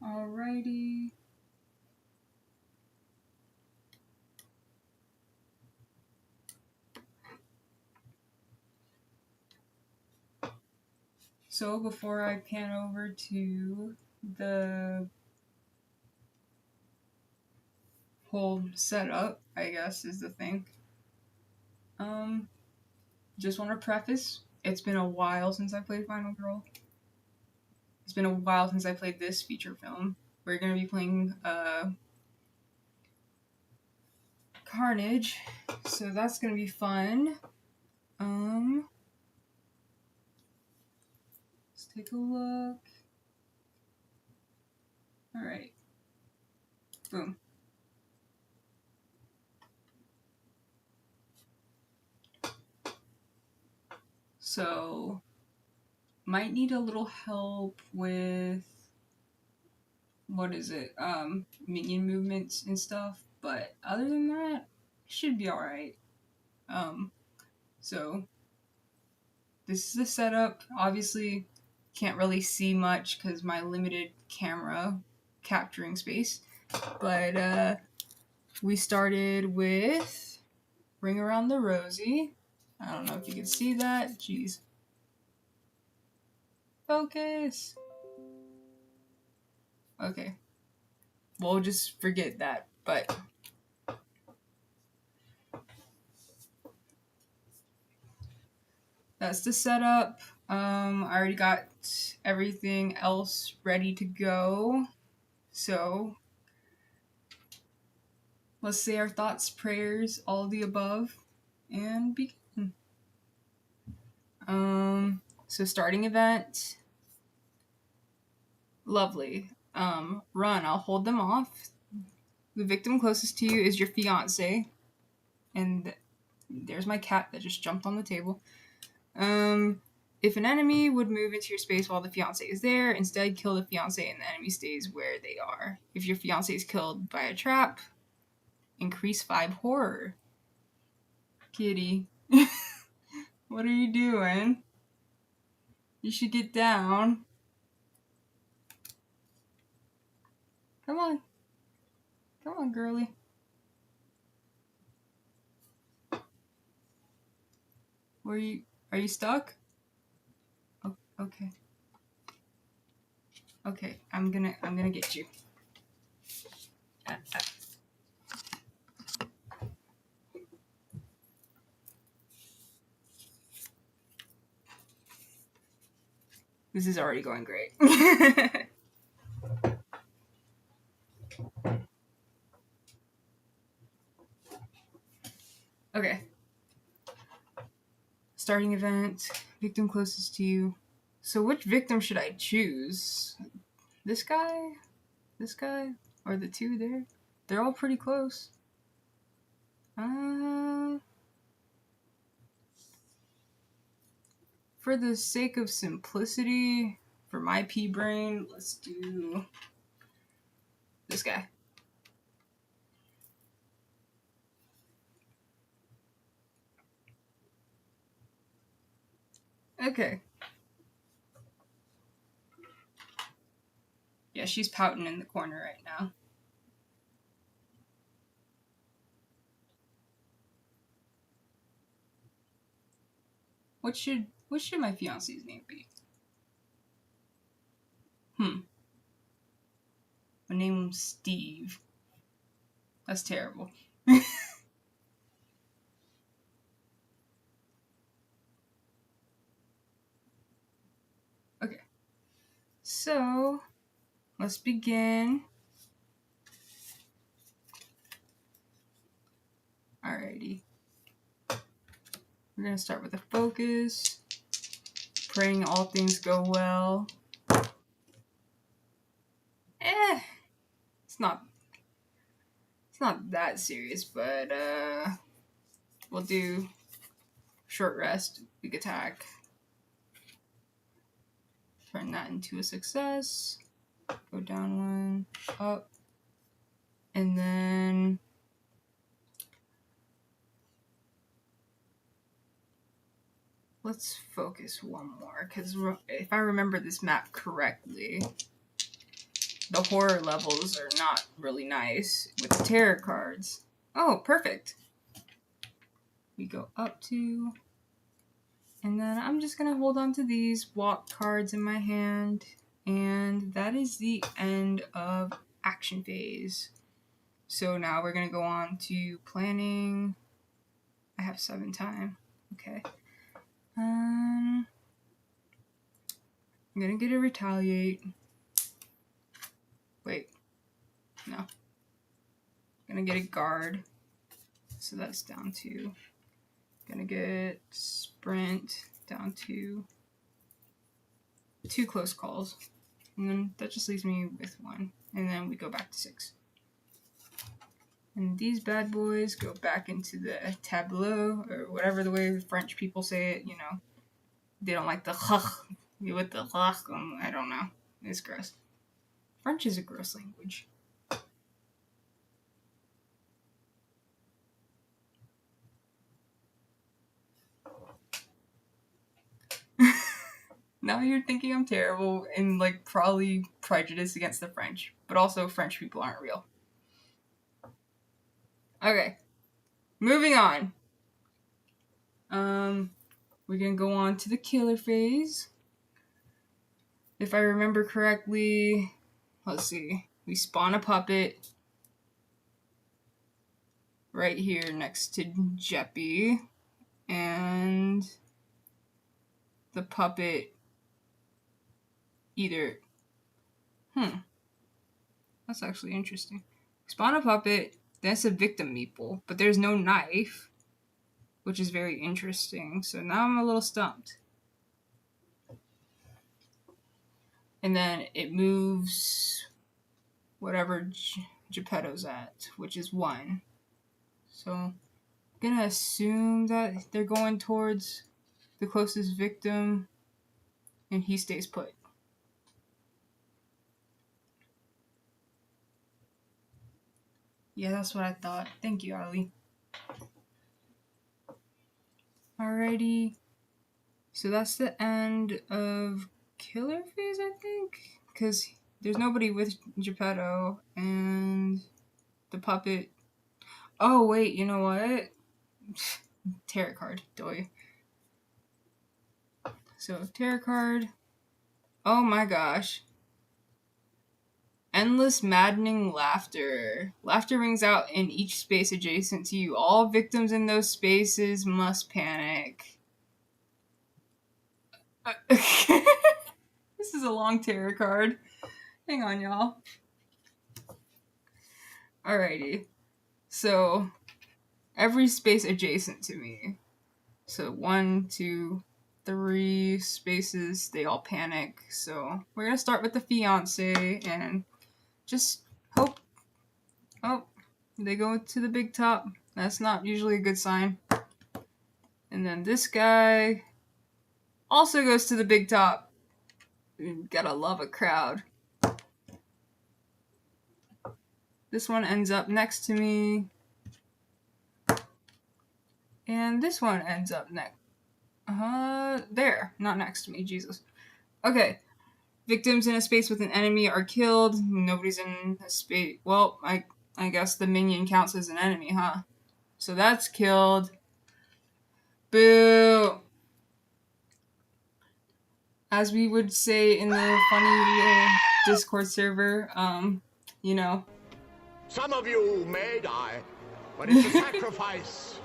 Alrighty. So before I pan over to the whole setup, I guess is the thing. Just want to preface, it's been a while since I played Final Girl. It's been a while since I played this feature film. We're gonna be playing Carnage, so that's gonna be fun. Let's take a look. Alright. Boom. So, might need a little help with, what is it, minion movements and stuff, but other than that, should be alright. So, this is the setup. Obviously, can't really see much because my limited camera capturing space, but we started with Ring Around the Rosie. I don't know if you can see that. Jeez. Focus. Okay. We'll just forget that, but that's the setup. I already got everything else ready to go. So let's say our thoughts, prayers, all the above, and begin. So starting event. Lovely. Run. I'll hold them off. The victim closest to you is your fiance. And there's my cat that just jumped on the table. If an enemy would move into your space while the fiance is there, instead kill the fiance and the enemy stays where they are. If your fiance is killed by a trap, increase 5 horror. Kitty. What are you doing? You should get down. Come on. Come on, girly. Are you stuck? Oh, okay. Okay, I'm gonna get you. This is already going great. Okay. Starting event, victim closest to you. So which victim should I choose? This guy? This guy? Or the two there? They're all pretty close. For the sake of simplicity, for my pea brain, let's do this guy. Okay. Yeah, she's pouting in the corner right now. What should my fiance's name be? My name's Steve. That's terrible. Okay. So, let's begin. Alrighty. We're gonna start with a focus. Praying all things go well. It's not that serious, but we'll do short rest, big attack. Turn that into a success. Go down 1, up, and then let's focus one more, because if I remember this map correctly, the horror levels are not really nice with the tarot cards. Oh, perfect. We go up to, and then I'm just gonna hold on to these walk cards in my hand, and that is the end of action phase. So now we're gonna go on to planning. I have 7 time. Okay. I'm gonna get a retaliate. Wait. No. I'm gonna get a guard. So that's down to. Gonna get sprint down to 2 close calls. And then that just leaves me with 1. And then we go back to 6. And these bad boys go back into the tableau, or whatever the way the French people say it, you know. They don't like the with the I don't know. It's gross. French is a gross language. Now you're thinking I'm terrible and like probably prejudiced against the French, but also French people aren't real. Okay, moving on. We're gonna go on to the killer phase. If I remember correctly, let's see. We spawn a puppet right here next to Jeppy, and the puppet either. That's actually interesting. Spawn a puppet, then it's a victim meeple, but there's no knife, which is very interesting. So now I'm a little stumped. And then it moves whatever Geppetto's at, which is 1. So I'm gonna assume that they're going towards the closest victim, and he stays put. Yeah, that's what I thought. Thank you, Ali. Alrighty. So that's the end of killer phase, I think? Because there's nobody with Geppetto, and the puppet... Oh, wait, you know what? Tarot card, doy. So, tarot card. Oh my gosh. Endless maddening laughter. Laughter rings out in each space adjacent to you. All victims in those spaces must panic. This is a long tarot card. Hang on, y'all. Alrighty. So, every space adjacent to me. So, 1, 2, 3 spaces, they all panic. So, we're gonna start with the fiance and just hope. Oh, they go to the big top. That's not usually a good sign. And then this guy also goes to the big top. You gotta love a crowd. This one ends up next to me. And this one ends up next. There. Not next to me, Jesus. Okay. Victims in a space with an enemy are killed. Nobody's in a space. Well, I guess the minion counts as an enemy, huh? So that's killed. Boo! As we would say in the funny Discord server, you know. Some of you may die, but it's a sacrifice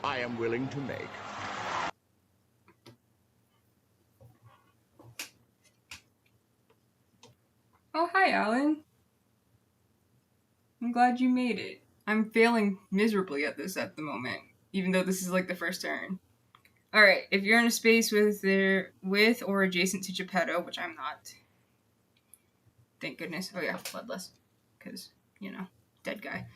I am willing to make. Oh, hi, Alan. I'm glad you made it. I'm failing miserably at this at the moment, even though this is like the first turn. Alright, if you're in a space with or adjacent to Geppetto, which I'm not. Thank goodness. Oh yeah, bloodless. Because, you know, dead guy.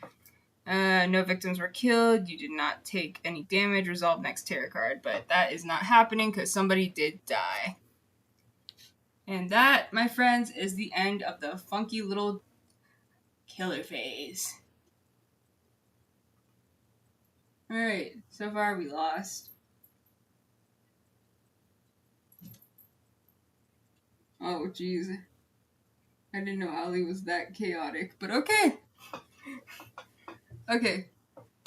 No victims were killed. You did not take any damage. Resolve next tarot card. But that is not happening because somebody did die. And that, my friends, is the end of the funky little killer phase. Alright, so far we lost. Oh, jeez. I didn't know Ali was that chaotic, but okay. Okay.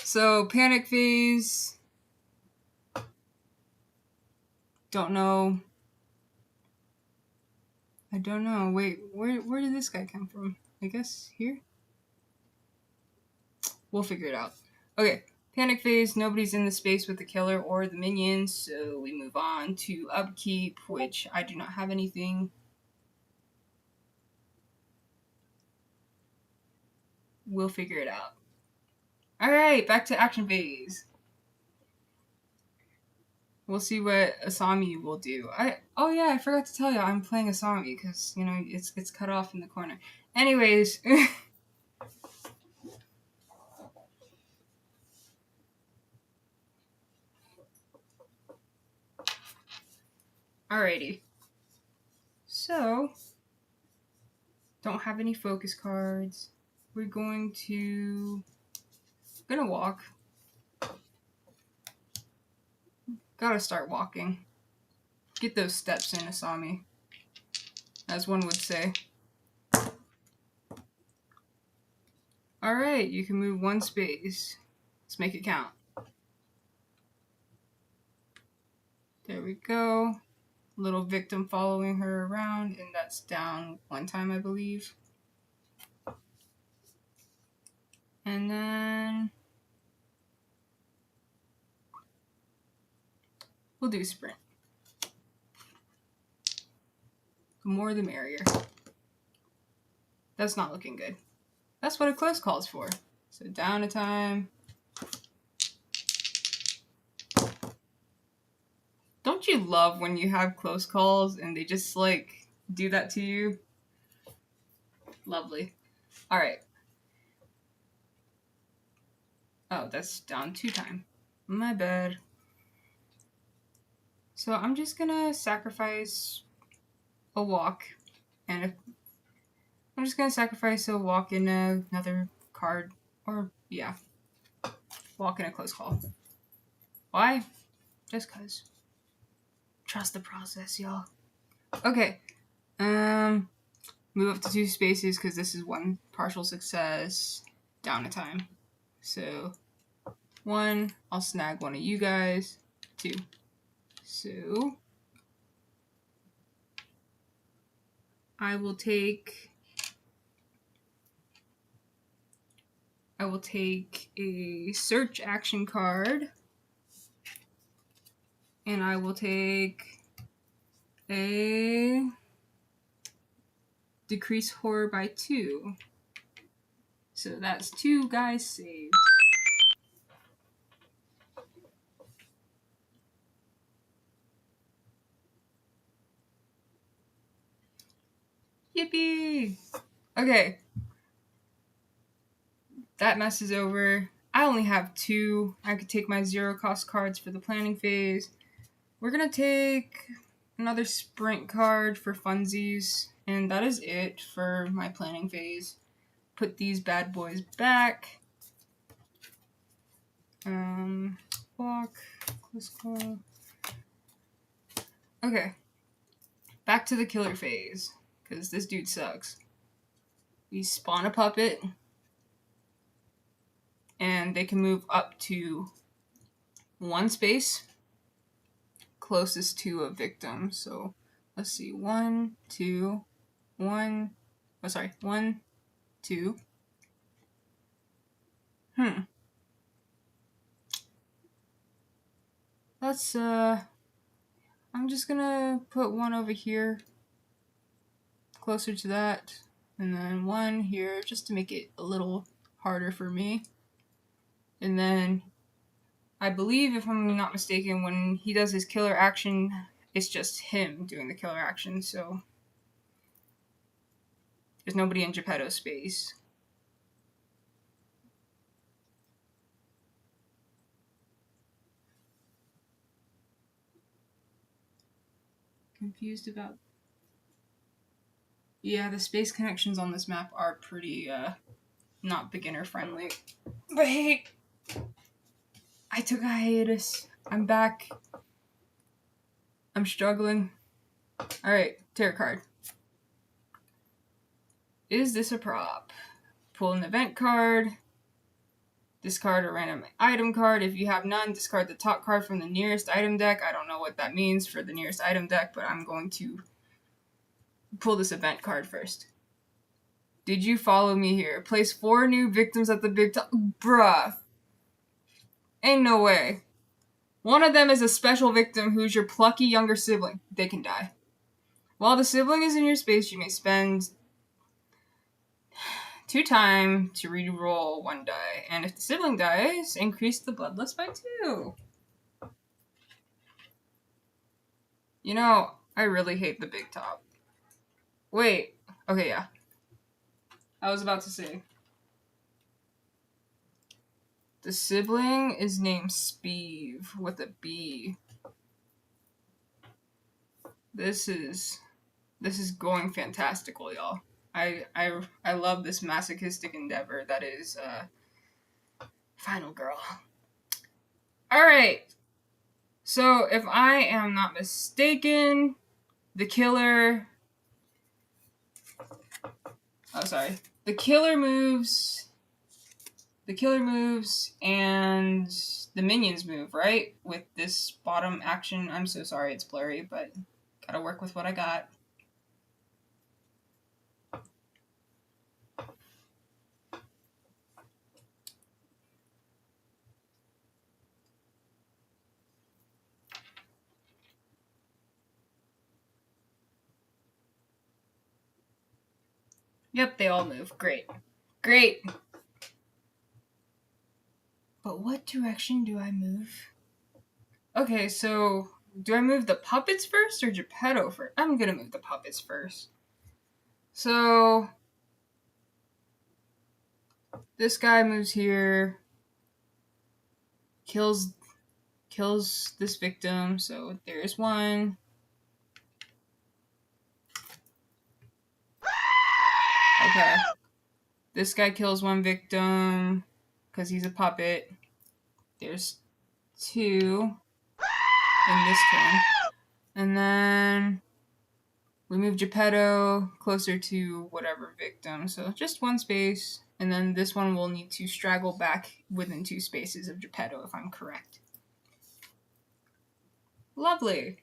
So, panic phase. Don't know. I don't know. Wait, where did this guy come from? I guess here? We'll figure it out. Okay. Panic phase, nobody's in the space with the killer or the minions, so we move on to upkeep, which I do not have anything. We'll figure it out. Alright, back to action phase. We'll see what Asami will do. Oh yeah, I forgot to tell you I'm playing Asami because you know it's cut off in the corner. Anyways, alrighty. So don't have any focus cards. We're gonna walk. Gotta start walking. Get those steps in, Asami. As one would say. Alright, you can move one space. Let's make it count. There we go. Little victim following her around, and that's down one time, I believe. And then we'll do sprint. The more the merrier. That's not looking good. That's what a close call is for. So down a time. Don't you love when you have close calls and they just like do that to you? Lovely. Alright. Oh, that's down 2 time. My bad. So I'm just gonna sacrifice a walk. And I'm just gonna sacrifice a walk in another card. Or, yeah. Walk in a close call. Why? Just cause. Trust the process, y'all. Okay. Move up to 2 spaces because this is 1 partial success. Down a time. So 1, I'll snag one of you guys. 2. So I will take a search action card. And I will take a decrease horror by 2. So that's 2 guys saved. Yippee! Okay. That mess is over. I only have 2. I could take my 0 cost cards for the planning phase. We're gonna take another sprint card for funsies. And that is it for my planning phase. Put these bad boys back. Walk. Close call. Okay. Back to the killer phase. Because this dude sucks. We spawn a puppet. And they can move up to 1 space. Closest to a victim. So, let's see. 1, 2, 1. Oh, sorry. 1, 2. Let's, I'm just gonna put 1 over here. Closer to that. And then 1 here, just to make it a little harder for me. And then, I believe, if I'm not mistaken, when he does his killer action, it's just him doing the killer action, so there's nobody in Geppetto's space. Confused about... Yeah, the space connections on this map are pretty, not beginner friendly. But hey, I took a hiatus. I'm back. I'm struggling. Alright, tarot card. Is this a prop? Pull an event card. Discard a random item card. If you have none, discard the top card from the nearest item deck. I don't know what that means for the nearest item deck, but I'm going to pull this event card first. Did you follow me here? Place 4 new victims at the big top. Bruh. Ain't no way. One of them is a special victim who's your plucky younger sibling. They can die. While the sibling is in your space, you may spend 2 time to re-roll 1 die. And if the sibling dies, increase the bloodlust by 2. You know, I really hate the big top. Wait. Okay, yeah. I was about to say. The sibling is named Speeve with a B. This is going fantastical, y'all. I love this masochistic endeavor that is Final Girl. Alright. So if I am not mistaken, the killer The killer moves and the minions move, right? With this bottom action. I'm so sorry it's blurry, but gotta work with what I got. Yep, they all move. Great. Great. But what direction do I move? Okay, so do I move the puppets first or Geppetto first? I'm gonna move the puppets first. So this guy moves here, kills this victim. So there's one. Okay. This guy kills 1 victim because he's a puppet. There's 2 in this turn. And then we move Geppetto closer to whatever victim. So just 1 space. And then this one will need to straggle back within 2 spaces of Geppetto if I'm correct. Lovely.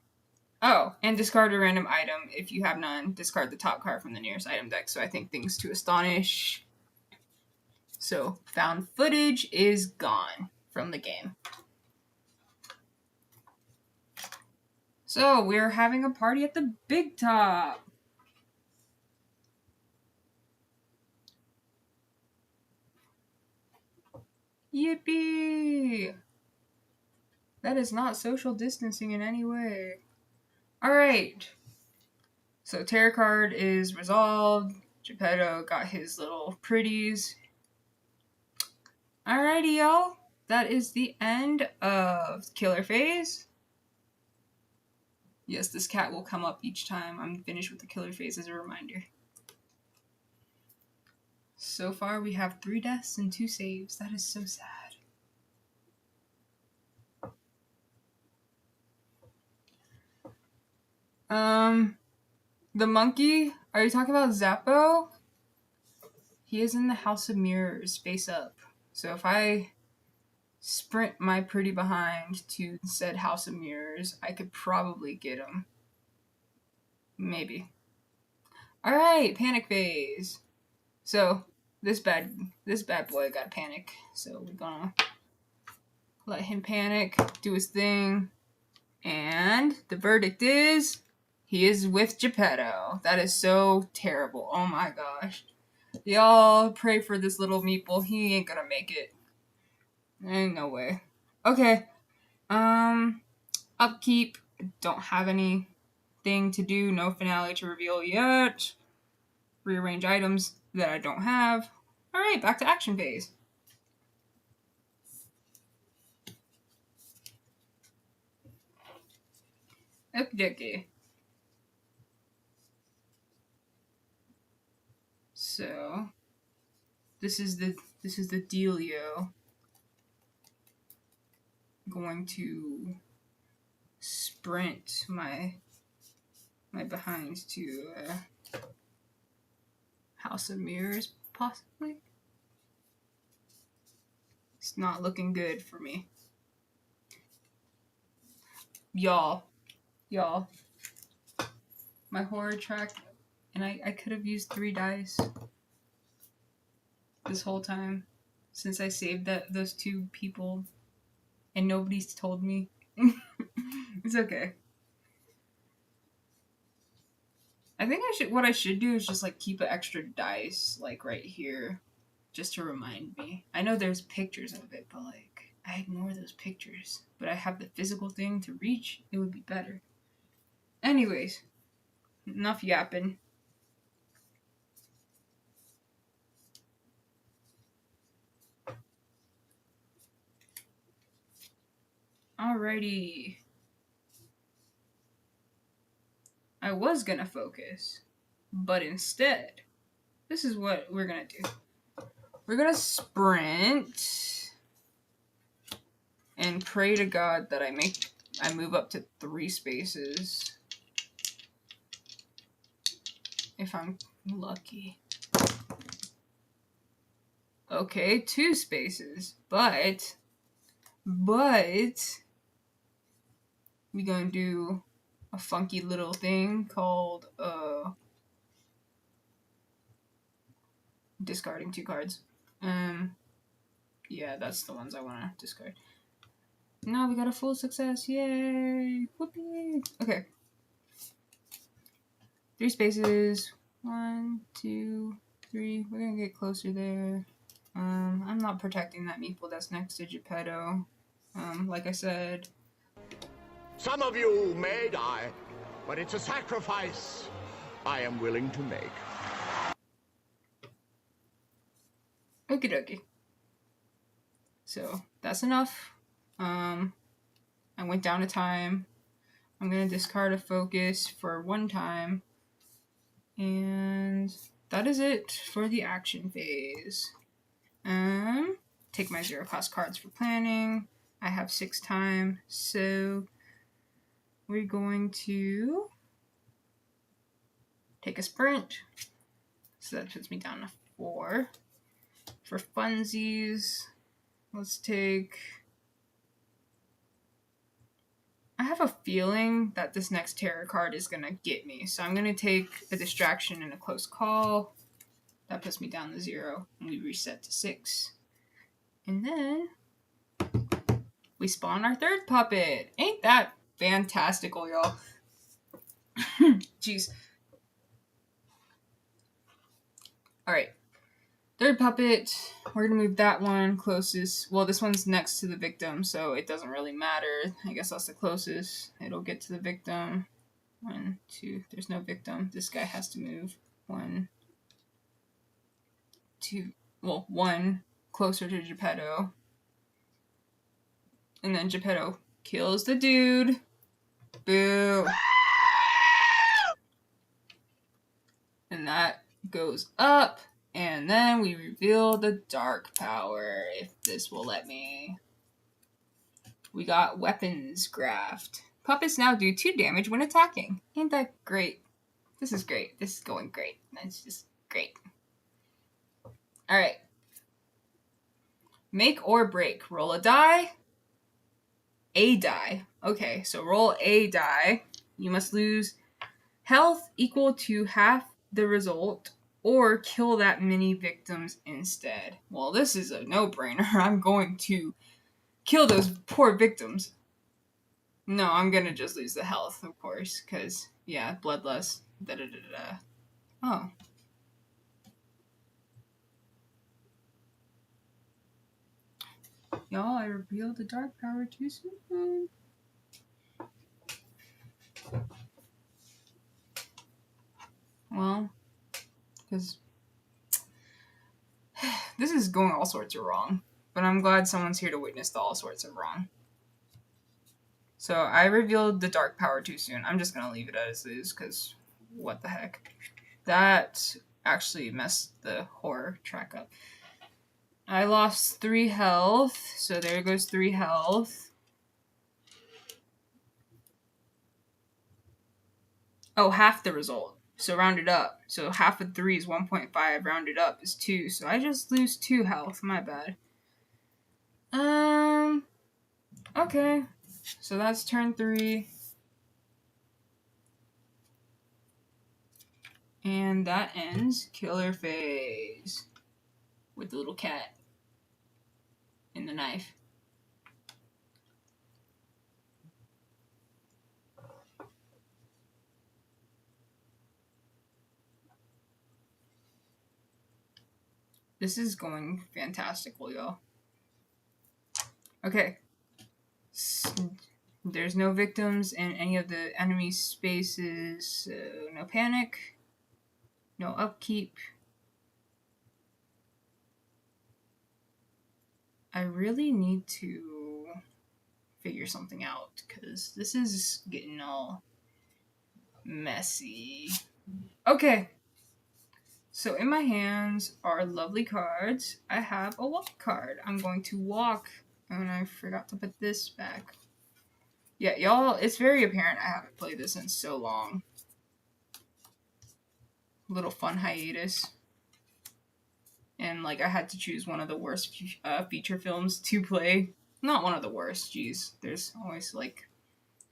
Oh, and discard a random item. If you have none, discard the top card from the nearest item deck. So I think Things to Astonish. So found footage is gone from the game. So we're having a party at the big top. Yippee! That is not social distancing in any way. Alright. So tarot card is resolved. Geppetto got his little pretties. Alrighty, y'all. That is the end of killer phase. Yes, this cat will come up each time I'm finished with the killer phase as a reminder. So far, we have 3 deaths and 2 saves. That is so sad. The monkey? Are you talking about Zappo? He is in the House of Mirrors, face up. So if I sprint my pretty behind to said House of Mirrors, I could probably get him. Maybe. Alright, panic phase. So this bad boy got panic. So we're gonna let him panic, do his thing. And the verdict is he is with Geppetto. That is so terrible. Oh my gosh. Y'all pray for this little meeple. He ain't gonna make it. Ain't no way. Okay. Upkeep. Don't have anything to do. No finale to reveal yet. Rearrange items that I don't have. Alright, back to action phase. Okey-dokey. So this is the dealio. I'm going to sprint my behinds to House of Mirrors, possibly? It's not looking good for me. Y'all. My horror track, and I could have used 3 dice this whole time since I saved those 2 people and nobody's told me. It's okay. I think what I should do is just like keep an extra dice like right here just to remind me. I know there's pictures of it, but like I ignore those pictures. But I have the physical thing to reach, it would be better. Anyways, enough yapping. Alrighty. I was gonna focus, but instead, this is what we're gonna do. We're gonna sprint and pray to God that I move up to 3 spaces. If I'm lucky. Okay, 2 spaces, but we gonna do a funky little thing called discarding 2 cards. Yeah, that's the ones I want to discard. Now we got a full success. Yay! Whoopee! Okay. 3 spaces. 1, 2, 3. We're gonna get closer there. I'm not protecting that meeple that's next to Geppetto. Like I said. Some of you may die, but it's a sacrifice I am willing to make. Okie dokie. So, that's enough. I went down a time. I'm gonna discard a focus for 1 time. And that is it for the action phase. Take my 0 cost cards for planning. I have 6 time, so we're going to take a sprint. So that puts me down to 4. For funsies, let's take... I have a feeling that this next tarot card is going to get me. So I'm going to take a distraction and a close call. That puts me down to 0. And we reset to 6. And then we spawn our 3rd puppet. Ain't that fantastical, y'all? Jeez. Alright. 3rd puppet. We're going to move that one closest. Well, this one's next to the victim, so it doesn't really matter. I guess that's the closest. It'll get to the victim. 1, 2. There's no victim. This guy has to move. 1, 2. Well, 1 closer to Geppetto. And then Geppetto kills the dude. Boo. And that goes up. And then we reveal the dark power, if this will let me. We got weapons graft. Puppets now do 2 damage when attacking. Ain't that great? This is great. This is going great. That's just great. Alright. Make or break. Roll a die. A die. Okay, so roll a die. You must lose health equal to half the result, or kill that many victims instead. Well, this is a no-brainer. I'm going to kill those poor victims. No, I'm gonna just lose the health, of course, because, yeah, bloodlust. Da-da-da-da-da. Oh. Y'all, I revealed the dark power too soon. Well, because this is going all sorts of wrong. But I'm glad someone's here to witness the all sorts of wrong. So I revealed the dark power too soon. I'm just going to leave it as is, because what the heck. That actually messed the horror track up. I lost 3 health, so there goes 3 health. Oh, half the result. So rounded up. So half of 3 is 1.5. Rounded up is 2. So I just lose 2 health. My bad. Okay. So that's turn 3. And that ends killer phase. With the little cat. And the knife. This is going fantastical, y'all. Okay. There's no victims in any of the enemy spaces, so no panic, no upkeep. I really need to figure something out, because this is getting all messy. Okay. So in my hands are lovely cards. I have a walk card. I'm going to walk, and I forgot to put this back. Yeah, y'all, it's very apparent I haven't played this in so long. Little fun hiatus. And, like, I had to choose one of the worst feature films to play. Not one of the worst, jeez. There's always, like,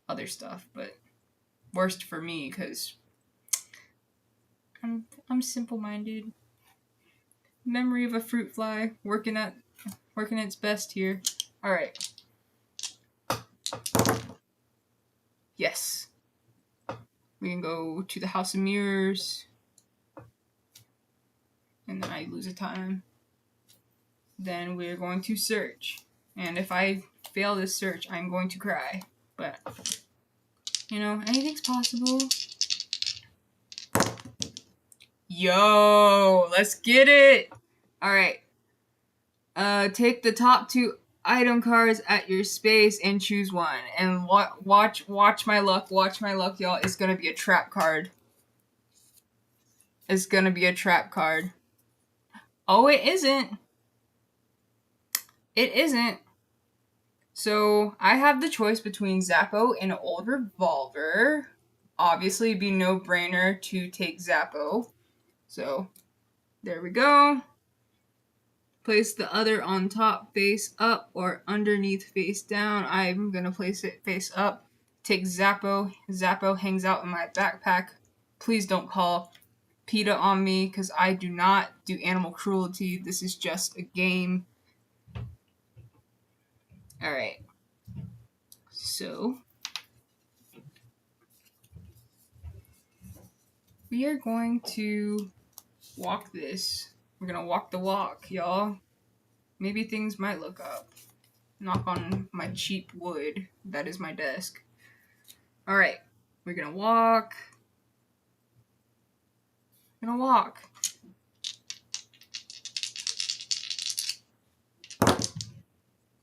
other stuff, but worst for me, because I'm simple-minded. Memory of a fruit fly, working its best here. Alright. Yes. We can go to the House of Mirrors. And then I lose a time. Then we're going to search. And if I fail this search, I'm going to cry. But, you know, anything's possible. Yo, let's get it! Alright. Take the top 2 item cards at your space and choose one. And watch my luck, y'all. It's gonna be a trap card. It's gonna be a trap card. Oh, it isn't. It isn't. So, I have the choice between Zappo and an old revolver. Obviously, it'd be no-brainer to take Zappo. So, there we go. Place the other on top, face up, or underneath, face down. I'm gonna place it face up. Take Zappo. Zappo hangs out in my backpack. Please don't call PETA on me, because I do not do animal cruelty. This is just a game. Alright. So, we are going to walk this. We're gonna walk the walk, y'all. Maybe things might look up. Knock on my cheap wood. That is my desk. Alright. We're gonna walk. Gonna walk.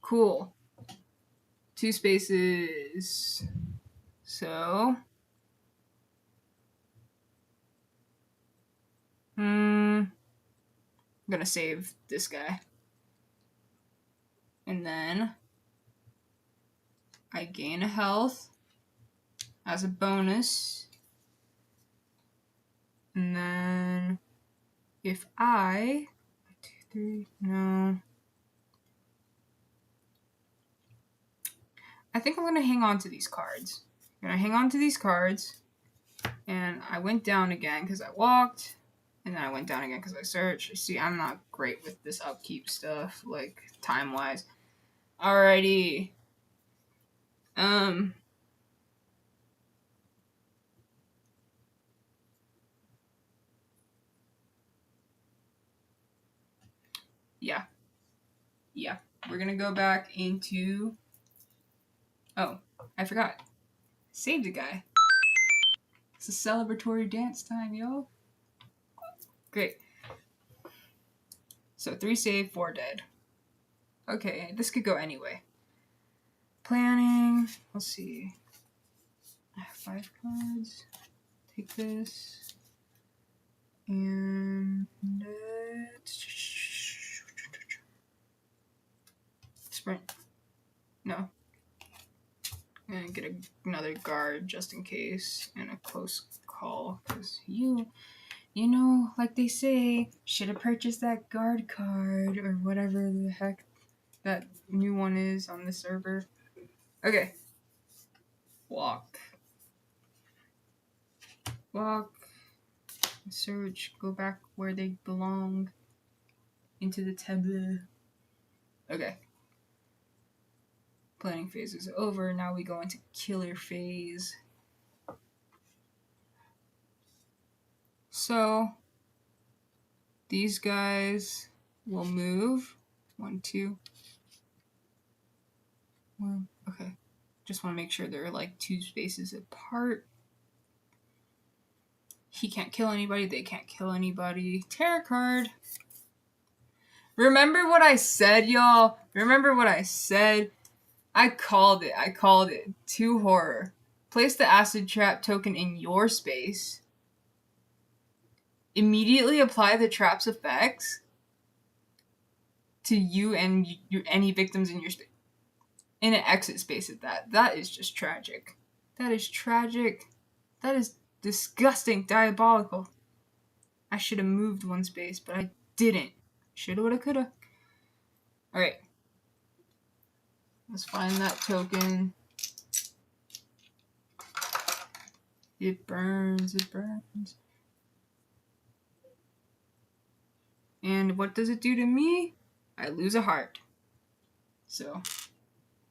Cool. 2 spaces. So. I'm gonna save this guy. And then I gain a health as a bonus. And then if I 1, 2, 3, no. I think I'm gonna hang on to these cards. I'm gonna hang on to these cards. And I went down again because I walked. And then I went down again because I searched. See, I'm not great with this upkeep stuff, like, time-wise. Alrighty. Yeah. Yeah. We're gonna go back into... Oh, I forgot. Saved a guy. It's a celebratory dance time, yo. Great. So 3 save, 4 dead. Okay, this could go anyway. Planning. Let's see. I have 5 cards. Take this. And... sprint. No. I'm gonna get another guard just in case. And a close call, because you know, like they say, should have purchased that guard card or whatever the heck that new one is on the server. Okay. Walk. Search. Go back where they belong. Into the table. Okay. Planning phase is over. Now we go into killer phase. So, these guys will move. 1, 2. 1. Okay. Just want to make sure they're like 2 spaces apart. He can't kill anybody. They can't kill anybody. Tarot card. Remember what I said, y'all? Remember what I said? I called it. 2 horror. Place the acid trap token in your space. Immediately apply the trap's effects to you and any victims in your space. In an exit space at that. That is just tragic. That is tragic. That is disgusting. Diabolical. I should have moved 1 space, but I didn't. Shoulda, woulda, coulda. Alright. Let's find that token. It burns. And what does it do to me? I lose a heart. So,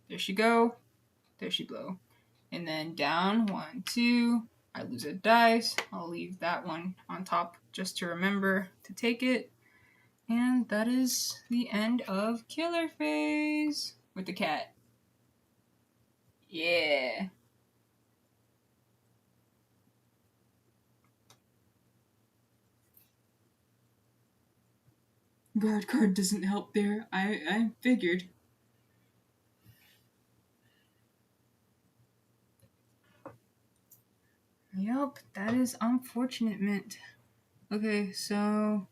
there she go. There she blow. And then down, 1, 2. I lose a dice. I'll leave that one on top just to remember to take it. And that is the end of killer phase with the cat. Yeah. Guard card doesn't help there. I figured. Yup, that is unfortunate, Mint. Okay, so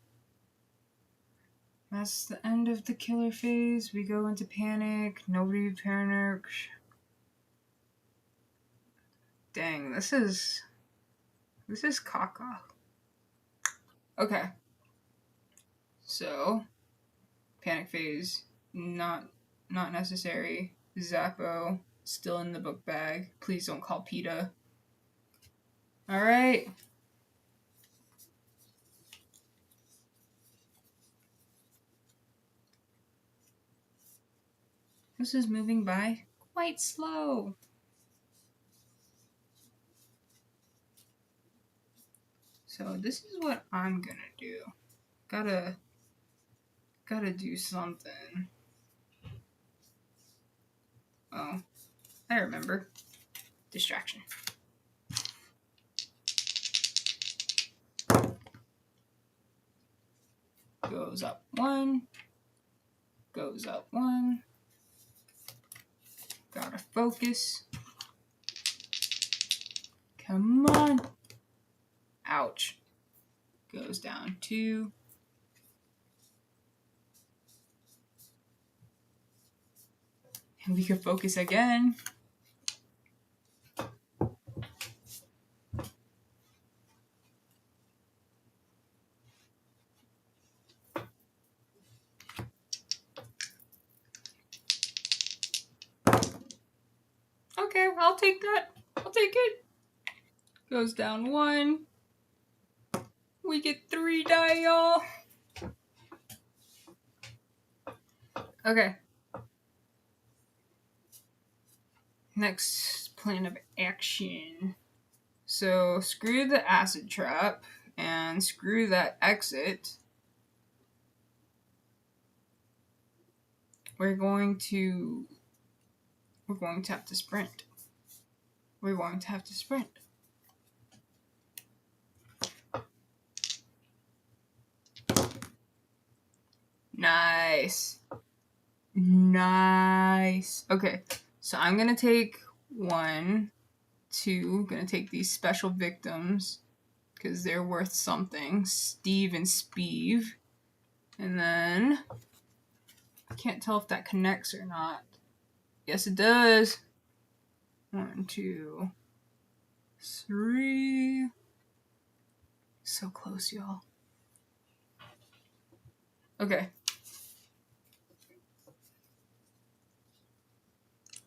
that's the end of the killer phase. We go into panic. Nobody panics. Dang, this is caca. Okay. So, panic phase, not necessary. Zappo, still in the book bag. Please don't call PETA. Alright. This is moving by quite slow. So this is what I'm gonna do. Gotta do something. Oh, I remember. Distraction. Goes up 1. Goes up 1. Gotta focus. Come on. Ouch. Goes down 2. And we can focus again. Okay, I'll take that. I'll take it. Goes down 1. We get 3 die, y'all. Okay. Next plan of action. So screw the acid trap and screw that exit. We're going to have to sprint. We're going to have to sprint. Nice. Nice. Okay, so I'm gonna take 1, 2. Gonna take these special victims because they're worth something. Steve and Speeve. And then I can't tell if that connects or not. Yes, it does. 1, 2, 3. So close, y'all. Okay.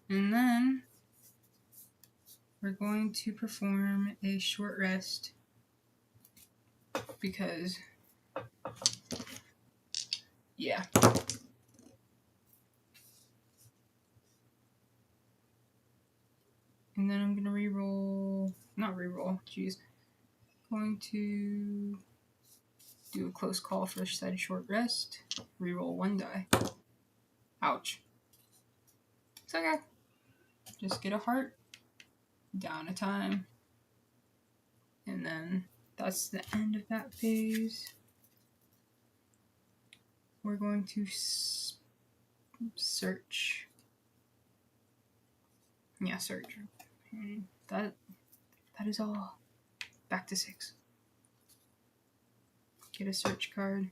And then we're going to perform a short rest because, yeah. And then I'm gonna reroll, not reroll, jeez. Going to do a close call for said short rest. Reroll 1 die. Ouch. It's okay. Just get a heart, down a time, and then that's the end of that phase. We're going to search. Yeah, search. And that is all. Back to 6. Get a search card.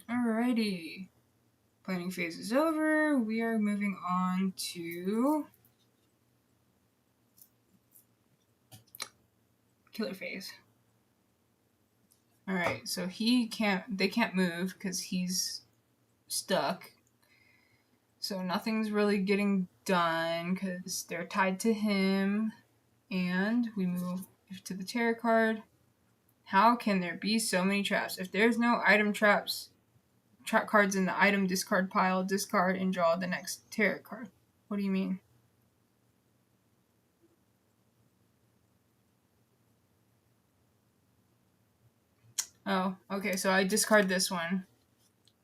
Alrighty. Planning phase is over. We are moving on to killer phase. Alright, so they can't move because he's stuck. So nothing's really getting done because they're tied to him. And we move to the terror card. How can there be so many traps? If there's no item trap cards in the item discard pile, discard and draw the next terror card. What do you mean? Oh, okay, so I discard this one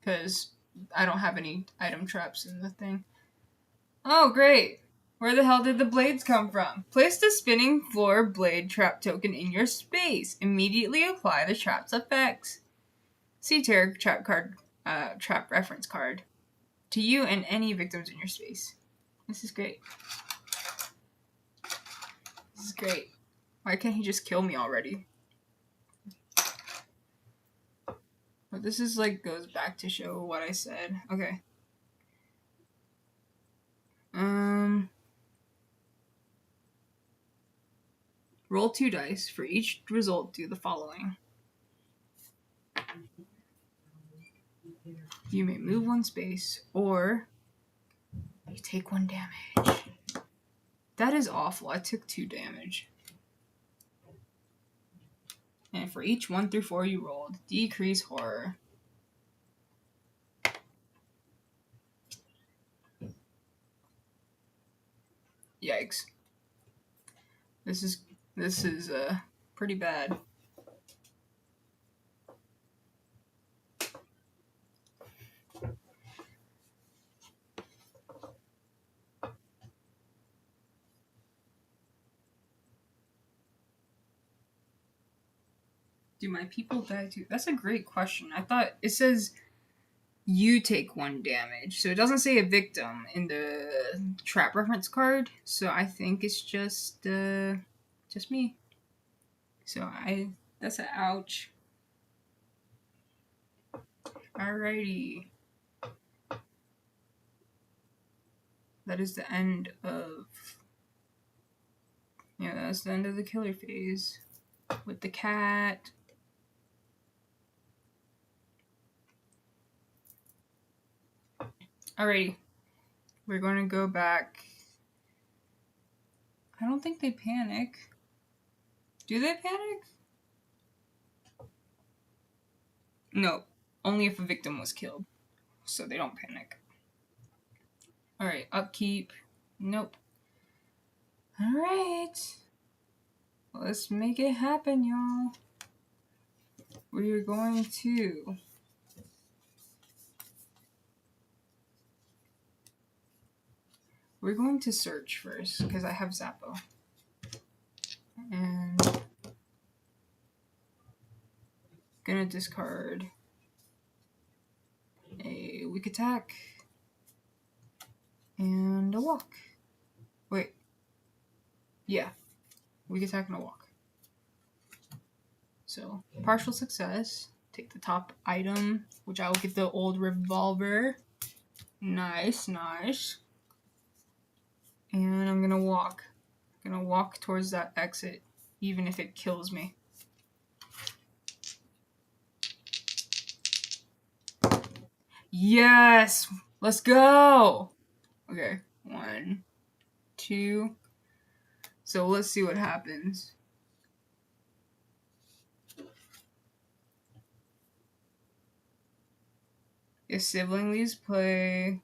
because I don't have any item traps in the thing. Oh, great. Where the hell did the blades come from? Place the spinning floor blade trap token in your space. Immediately apply the trap's effects. See terror trap card, trap reference card to you and any victims in your space. This is great. This is great. Why can't he just kill me already? But this is like goes back to show what I said. Okay. Roll 2 dice. For each result, do the following. You may move 1 space, or you take 1 damage. That is awful. I took 2 damage. And for each 1 through 4 you rolled, decrease horror. Yikes. This is pretty bad. Do my people die too? That's a great question. I thought it says you take 1 damage. So it doesn't say a victim in the trap reference card. So I think it's just me. So that's an ouch. Alrighty. That is the end of... Yeah, that's the end of the killer phase. With the cat. Alrighty. We're going to go back. I don't think they panic. Do they panic? No. Only if a victim was killed. So they don't panic. Alright, upkeep. Nope. Alright. Let's make it happen, y'all. We're going to... We're going to search first, because I have Zappo. And... Gonna discard a weak attack. And a walk. Wait. Yeah. Weak attack and a walk. So, partial success. take the top item, which I will get the old revolver. Nice, nice. And I'm gonna walk. I'm gonna walk towards that exit, even if it kills me. Yes! Let's go! Okay, 1, 2. So let's see what happens. If sibling leaves play.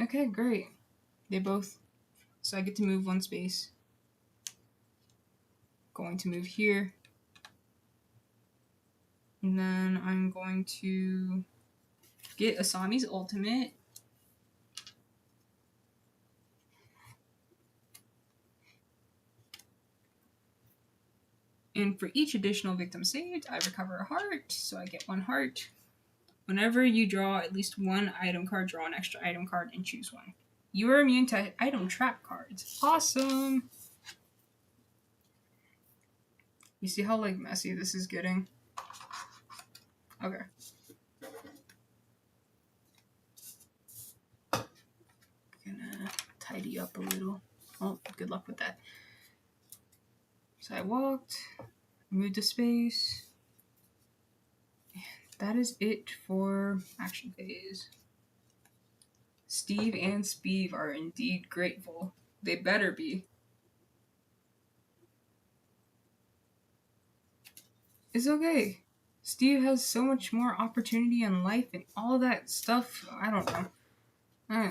Okay, great. They both. So I get to move 1 space. Going to move here. And then I'm going to get Asami's ultimate. And for each additional victim saved, I recover a heart, so I get 1 heart. Whenever you draw at least 1 item card, draw an extra item card and choose 1. You are immune to item trap cards. Awesome! You see how, like, messy this is getting? Okay. Gonna tidy up a little. Oh, good luck with that. So I walked, moved to space. That is it for action phase. Steve and Speeve are indeed grateful. They better be. It's okay. Steve has so much more opportunity in life and all that stuff. I don't know. I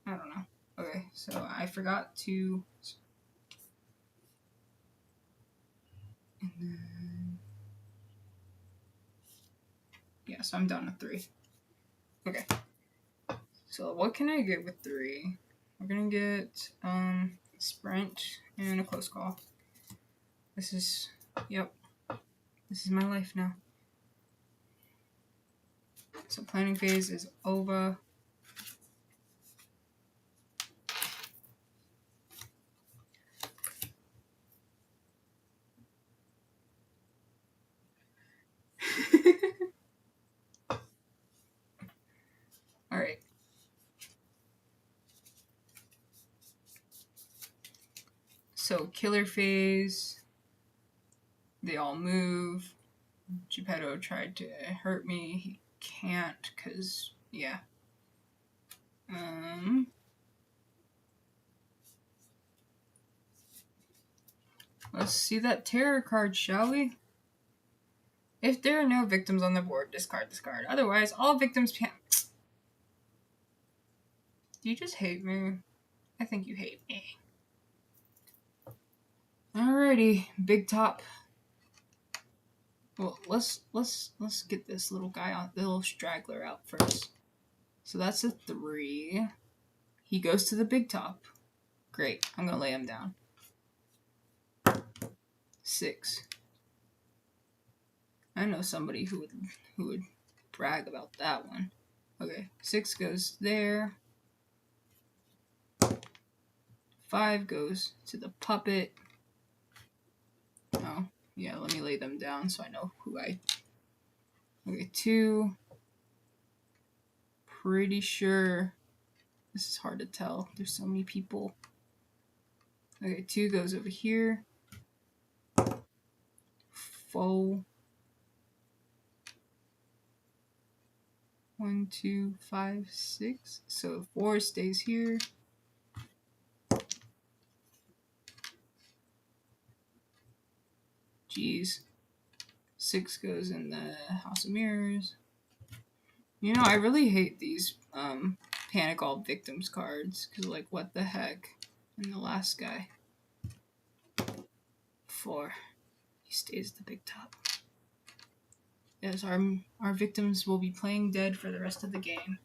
don't know. Okay, so I forgot to. And then, yeah, so I'm done with 3. Okay. So what can I get with 3? We're gonna get sprint and a close call. This is this is my life now. So planning phase is over. All right. So killer phase. They all move. Geppetto tried to hurt me. He can't, cause yeah. Let's see that terror card, shall we? If there are no victims on the board, discard this card. Otherwise, all victims can. Do you just hate me? I think you hate me. Alrighty, big top. Well, let's get this little guy on, the little straggler out first. So that's a 3. He goes to the big top. Great. I'm gonna lay him down. 6. I know somebody who would brag about that one. Okay, 6 goes there. 5 goes to the puppet. Oh, yeah, let me lay them down so I know who I... Okay, 2. Pretty sure... This is hard to tell. There's so many people. Okay, 2 goes over here. 4. 1, 2, 5, 6. So 4 stays here. Jeez. 6 goes in the House of Mirrors. You know, I really hate these Panic All Victims cards. Because, like, what the heck? And the last guy. 4. He stays at the big top. Yes, our victims will be playing dead for the rest of the game.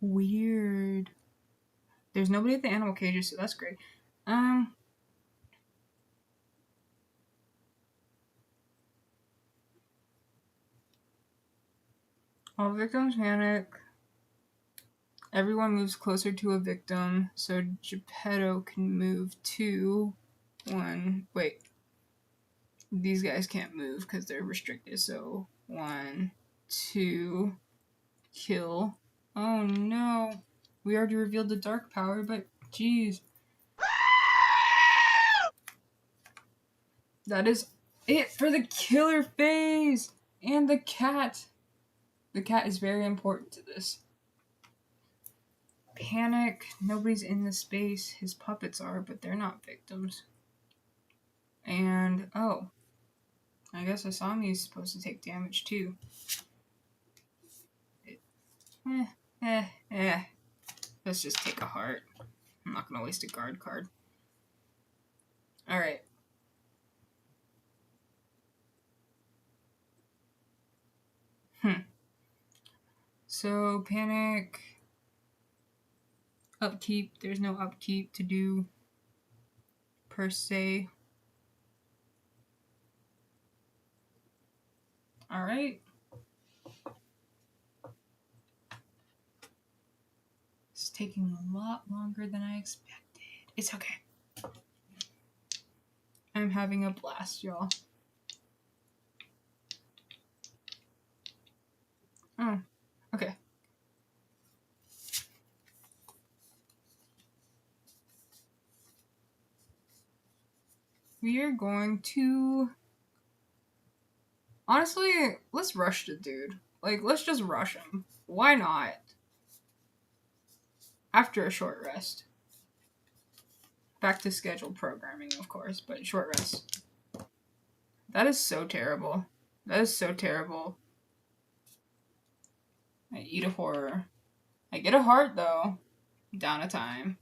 Weird. There's nobody at the animal cages, so that's great. All victims panic. Everyone moves closer to a victim, so Geppetto can move 2, 1. Wait. These guys can't move because they're restricted, so 1, 2, kill. Oh no. We already revealed the dark power, but jeez. That is it for the killer phase! And the cat! The cat is very important to this. Panic. Nobody's in the space. His puppets are, but they're not victims. And, oh. I guess Asami is supposed to take damage too. Let's just take a heart. I'm not gonna waste a guard card. Alright. So, panic. Upkeep. There's no upkeep to do, per se. Alright. It's taking a lot longer than I expected. It's okay. I'm having a blast, y'all. Oh, okay. We are going to... Honestly, let's rush the dude. Like, let's just rush him. Why not? After a short rest. Back to scheduled programming, of course, but short rest. That is so terrible. That is so terrible. I eat a horror. I get a heart, though. Down a time.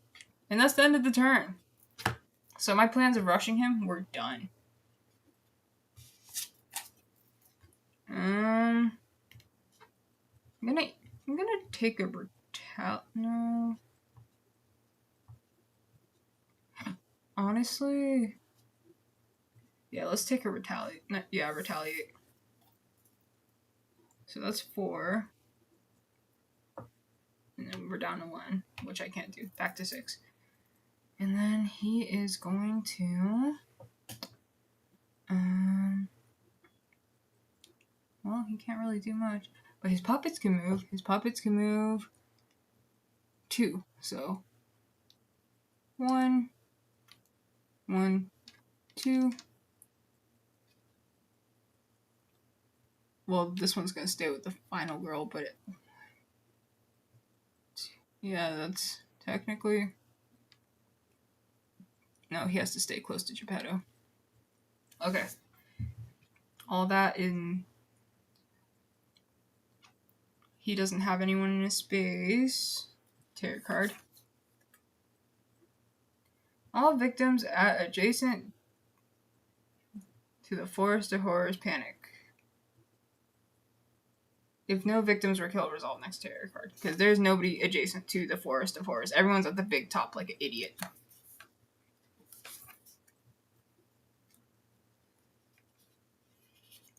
And that's the end of the turn. So my plans of rushing him were done. I'm gonna take a no. Honestly, yeah, let's take a retaliate. Retaliate. So that's 4. And then we're down to 1, which I can't do. Back to 6. And then he is going to... Well, he can't really do much. But his puppets can move. His puppets can move 2. So 1, 1, 2. Well, this one's gonna stay with the final girl, but yeah, that's technically... No, he has to stay close to Geppetto. Okay. All that in... He doesn't have anyone in his space. Tarot card. All victims adjacent to the Forest of Horrors panic. If no victims were killed, resolve next tarot card. Because there's nobody adjacent to the Forest of Horrors. Everyone's at the big top like an idiot.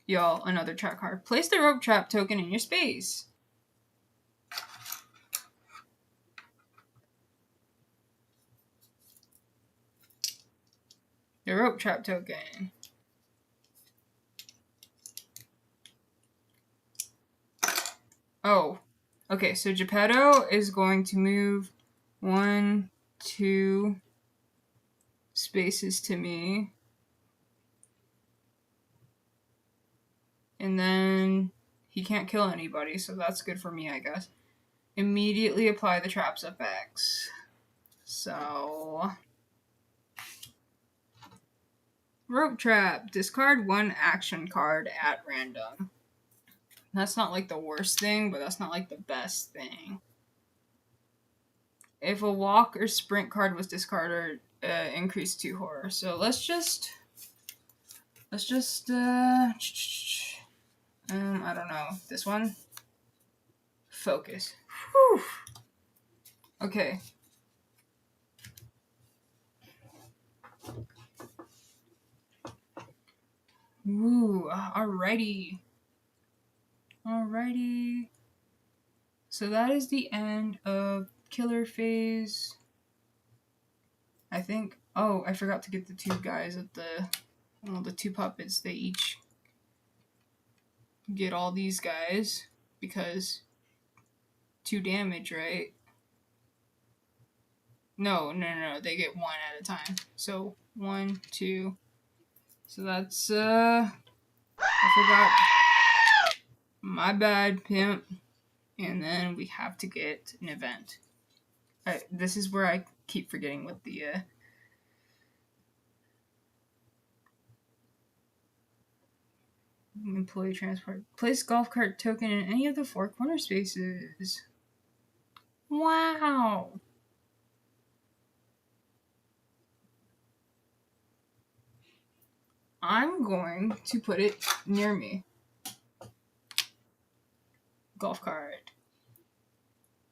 Y'all, another trap card. Place the rope trap token in your space. The rope trap token. Oh. Okay, so Geppetto is going to move 1, 2 spaces to me. And then he can't kill anybody, so that's good for me, I guess. Immediately apply the trap's effects. So... Rope trap. Discard 1 action card at random. That's not like the worst thing, but that's not like the best thing. If a walk or sprint card was discarded, increase 2 horror. So let's just I don't know. This one? Focus. Whew. Okay. Ooh, alrighty. Alrighty. So that is the end of killer phase. I think. Oh, I forgot to get the two guys at the two puppets. They each get all these guys because 2 damage, right? No. They get 1 at a time. So 1, 2. So that's I forgot. My bad, pimp. And then we have to get an event. This is where I keep forgetting what the employee transport. Place golf cart token in any of the 4 corner spaces. Wow. I'm going to put it near me. Golf cart.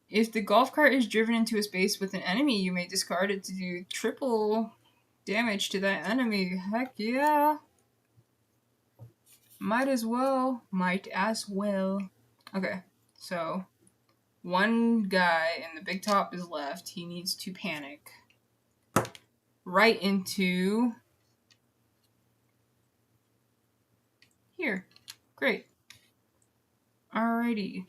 If the golf cart is driven into a space with an enemy, you may discard it to do triple damage to that enemy. Heck yeah. Might as well. Okay, so 1 guy in the big top is left. He needs to panic. Right into here. Great. Alrighty.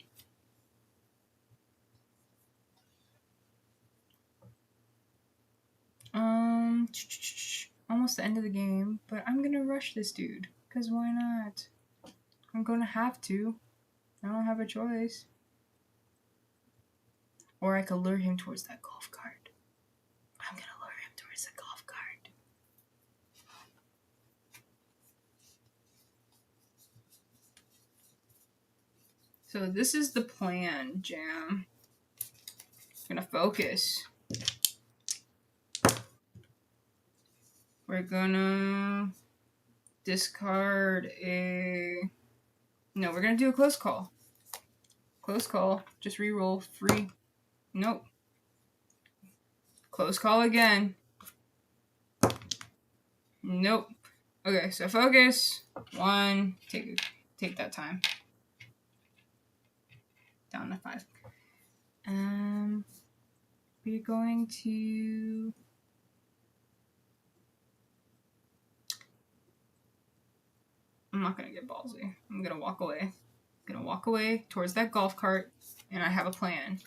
Almost the end of the game, but I'm gonna rush this dude, because why not? I'm gonna have to. I don't have a choice. Or I could lure him towards that golf cart. I'm gonna lure him towards the golf cart. So this is the plan, Jam. I'm gonna focus. We're gonna discard a... No, we're gonna do a close call. Close call. Just reroll. Free. Nope. Close call again. Nope. Okay, so focus. 1. Take that time. Down to 5. We're going to... I'm not gonna get ballsy. I'm gonna walk away. I'm gonna walk away towards that golf cart, and I have a plan.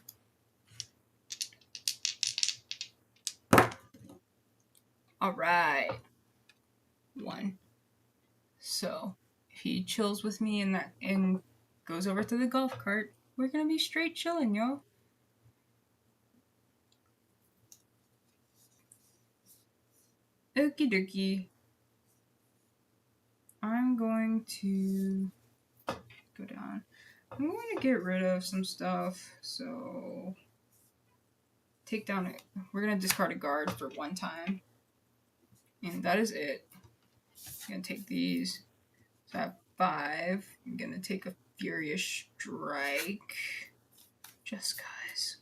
Alright. 1. So, if he chills with me and goes over to the golf cart, we're gonna be straight chilling, yo. Okie dokie. I'm going to go down. I'm going to get rid of some stuff, so take down it. We're going to discard a guard for 1 time. And that is it. I'm going to take these. So I have 5. I'm going to take a Furious Strike. Just guys.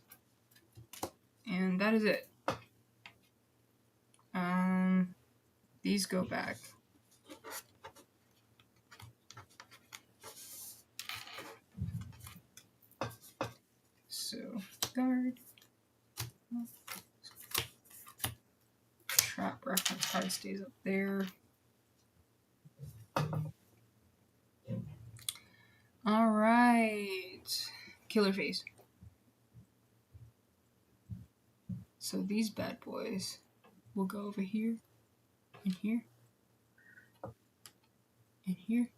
And that is it. These go back. So, guard. Trap reference card stays up there. Alright. Killer phase. So these bad boys will go over here, and here, and here.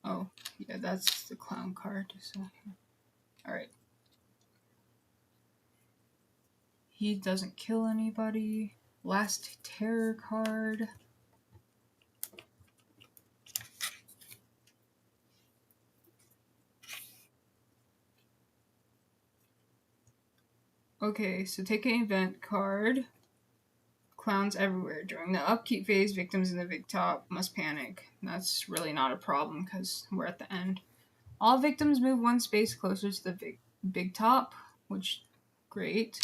Oh, yeah, that's the clown card. So, alright. He doesn't kill anybody. Last terror card. Okay, so take an event card. Clowns everywhere. During the upkeep phase, victims in the big top must panic. That's really not a problem because we're at the end. All victims move 1 space closer to the big top, which, great.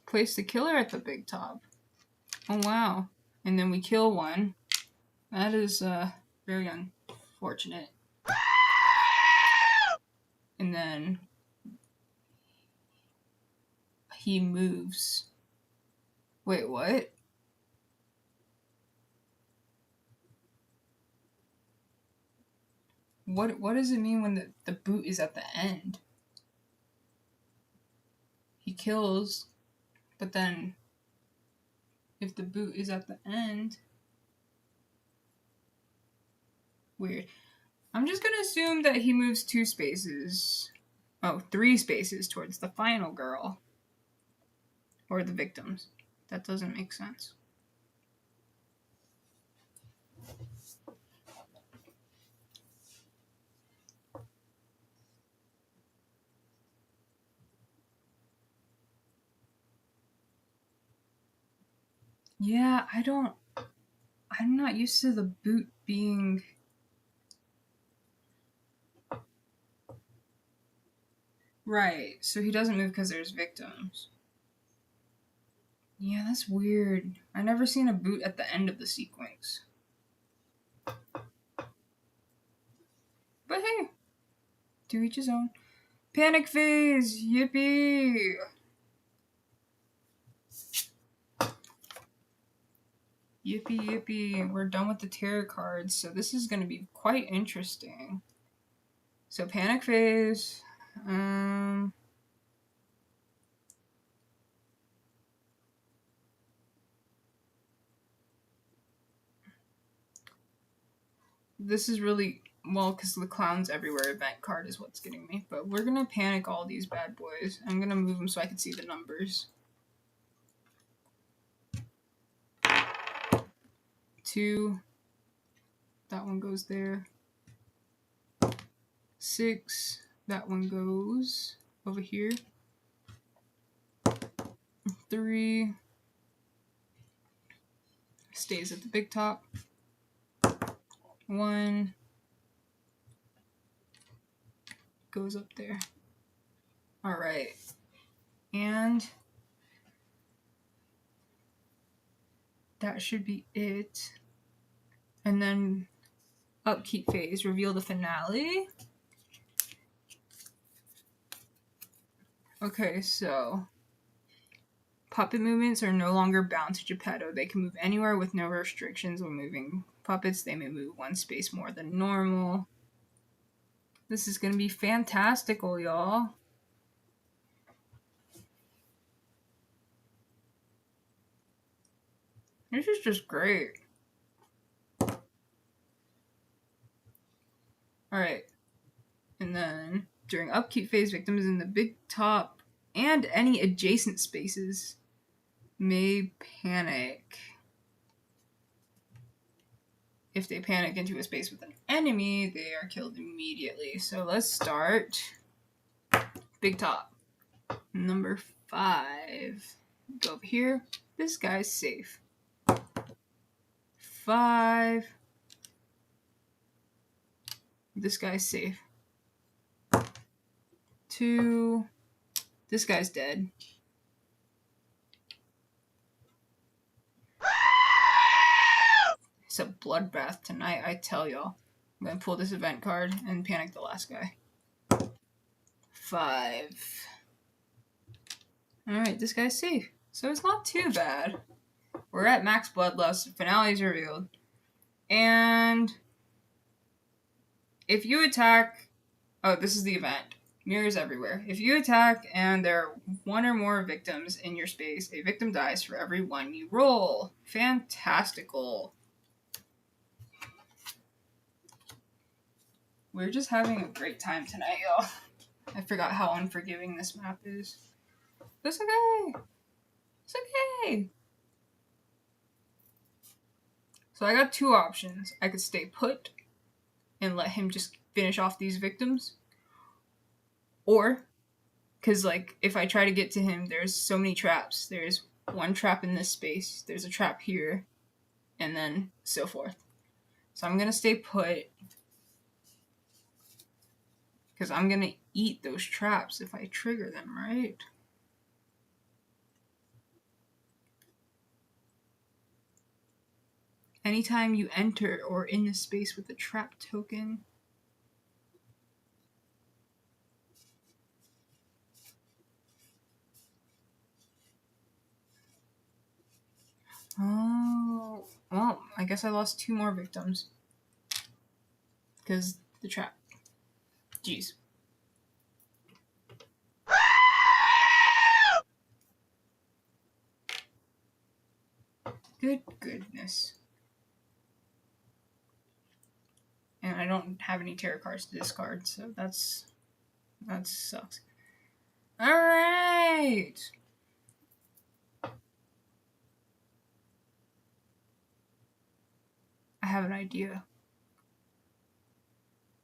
place the killer at the big top. Oh, wow. And then we kill one. That is very unfortunate. And then he moves. Wait, what? What does it mean when the boot is at the end? He kills, but then if the boot is at the end... Weird. I'm just gonna assume that he moves 2 spaces. Oh, 3 spaces towards the final girl. Or the victims. That doesn't make sense. Yeah, I'm not used to the boot being... Right, so he doesn't move because there's victims. Yeah, that's weird. I never seen a boot at the end of the sequence. But hey, to each his own. Panic phase! Yippee! Yippee yippee. We're done with the tarot cards, so this is going to be quite interesting. So panic phase. This is really, well, because the clowns everywhere event card is what's getting me. But we're going to panic all these bad boys. I'm going to move them so I can see the numbers. 2. That one goes there. 6. That one goes over here. 3. Stays at the big top. 1. Goes up there. Alright. And that should be it. And then upkeep phase, reveal the finale. Okay, so puppet movements are no longer bound to Geppetto. They can move anywhere with no restrictions when moving puppets. They may move 1 space more than normal. This is going to be fantastical, y'all. This is just great. Alright. And then during upkeep phase, victims in the big top and any adjacent spaces may panic. If they panic into a space with an enemy, they are killed immediately. So let's start. Big top. Number 5. Go over here. This guy's safe. 5. This guy's safe. 2. This guy's dead. It's a bloodbath tonight, I tell y'all. I'm gonna pull this event card and panic the last guy. 5. Alright, this guy's safe. So it's not too bad. We're at max bloodlust. Finale is revealed. And if you attack... Oh, this is the event. Mirrors everywhere. If you attack and there are 1 or more victims in your space, a victim dies for every 1 you roll. Fantastical. We're just having a great time tonight, y'all. I forgot how unforgiving this map is. It's okay. It's okay. So I got 2 options. I could stay put and let him just finish off these victims. Or, because, like, if I try to get to him, there's so many traps. There's 1 trap in this space. There's a trap here. And then so forth. So I'm going to stay put. Because I'm going to eat those traps if I trigger them, right? Anytime you enter or in the space with a trap token. Oh, well, I guess I lost 2 more victims. Because the trap. Jeez. Good goodness. And I don't have any tarot cards to discard, so that sucks. Alright! I have an idea.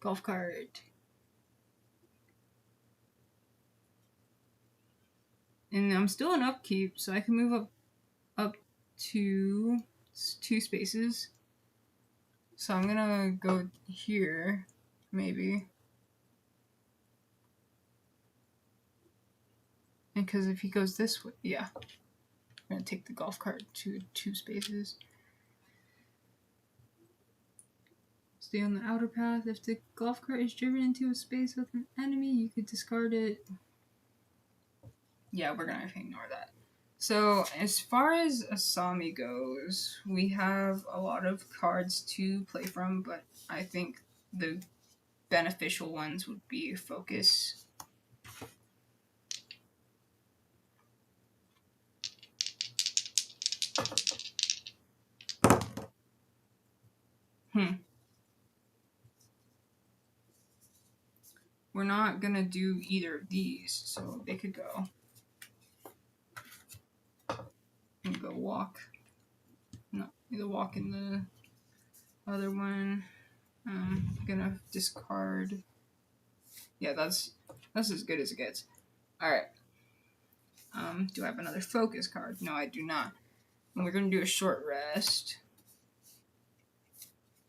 Golf cart. And I'm still in upkeep, so I can move up to 2 spaces. So I'm gonna go here, maybe. And because if he goes this way, yeah. I'm gonna take the golf cart to 2 spaces. Stay on the outer path. If the golf cart is driven into a space with an enemy, you could discard it. Yeah, we're gonna ignore that. So, as far as Asami goes, we have a lot of cards to play from, but I think the beneficial ones would be Focus. We're not gonna do either of these, so they could go. And go walk. No, either walk in the other one. I'm gonna discard. Yeah, that's as good as it gets. Alright. Do I have another Focus card? No, I do not. And we're gonna do a short rest.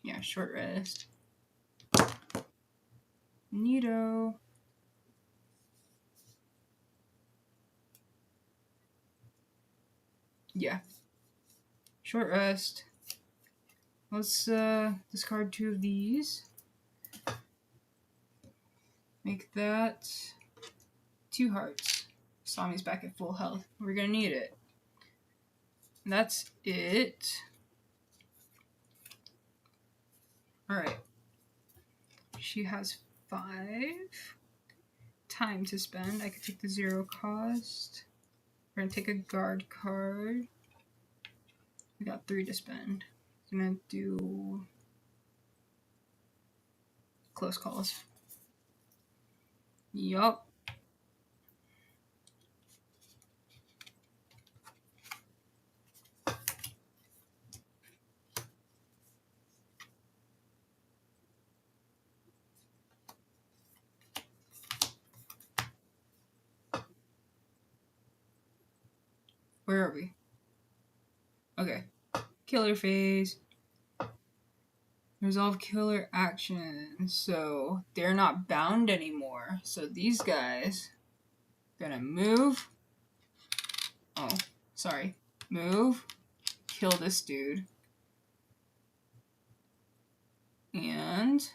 Yeah, short rest. Neato. Yeah. Short rest. Let's discard 2 of these. Make that 2 hearts. Sami's back at full health. We're gonna need it. And that's it. Alright. She has 5 time to spend. I could take the 0 cost. We're gonna take a guard card. We got 3 to spend. I'm gonna do close calls. Yup. Where are we? Okay. Killer phase. Resolve killer action. So they're not bound anymore. So these guys gonna move. Oh, sorry. Move. Kill this dude. And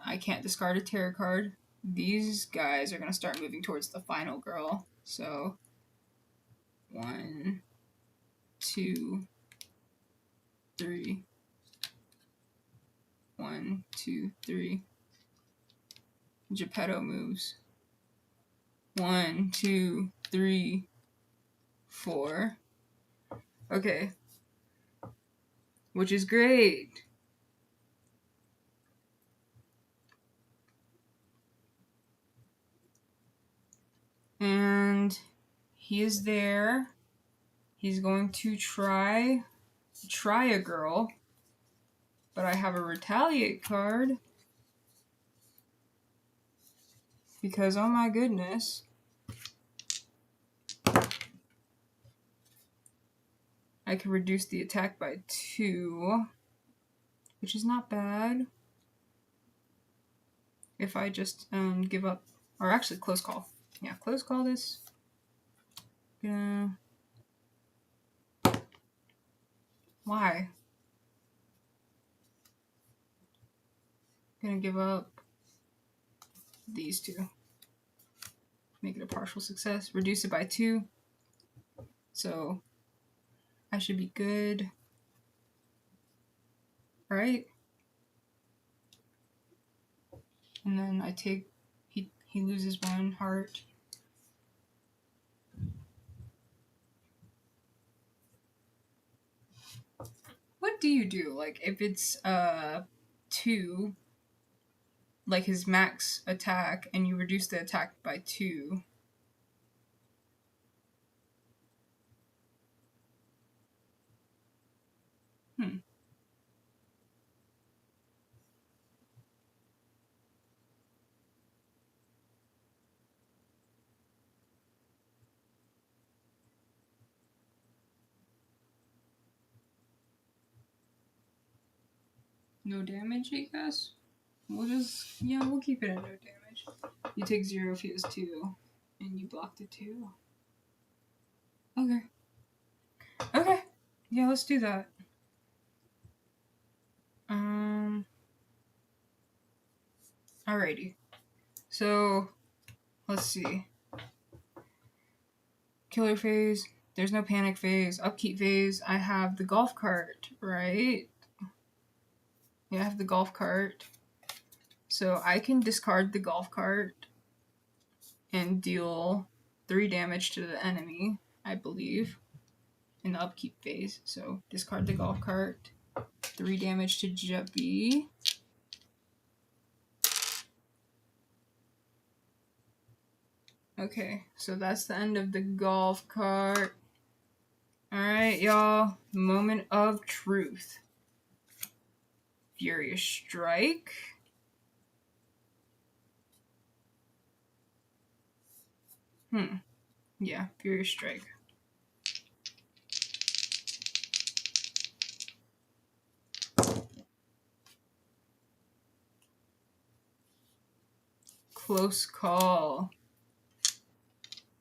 I can't discard a tarot card. These guys are gonna start moving towards the final girl. So 1, 2, 3. 1, 2, 3. Geppetto moves. 1, 2, 3, 4. Okay. Which is great. And he is there. He's going to try a girl. But I have a retaliate card. Because, oh my goodness. I can reduce the attack by 2. Which is not bad. If I just give up. Or actually, close call. Yeah, close call this. Gonna Why? Gonna give up these two. Make it a partial success. Reduce it by 2. So I should be good. Right? And then I take, he loses 1 heart. What do you do? Like, if it's 2, like his max attack, and you reduce the attack by 2. No damage, I guess? We'll keep it at no damage. You take 0 if he has 2, and you block the 2. Okay. Okay. Yeah, let's do that. Alrighty. So, let's see. Killer phase. There's no panic phase. Upkeep phase. I have the golf cart, right? Yeah, I have the golf cart. So I can discard the golf cart and deal 3 damage to the enemy, I believe, in the upkeep phase. So discard the golf cart. 3 damage to Jeppy. Okay, so that's the end of the golf cart. Alright, y'all. Moment of truth. Furious Strike. Yeah, Furious Strike. Close call.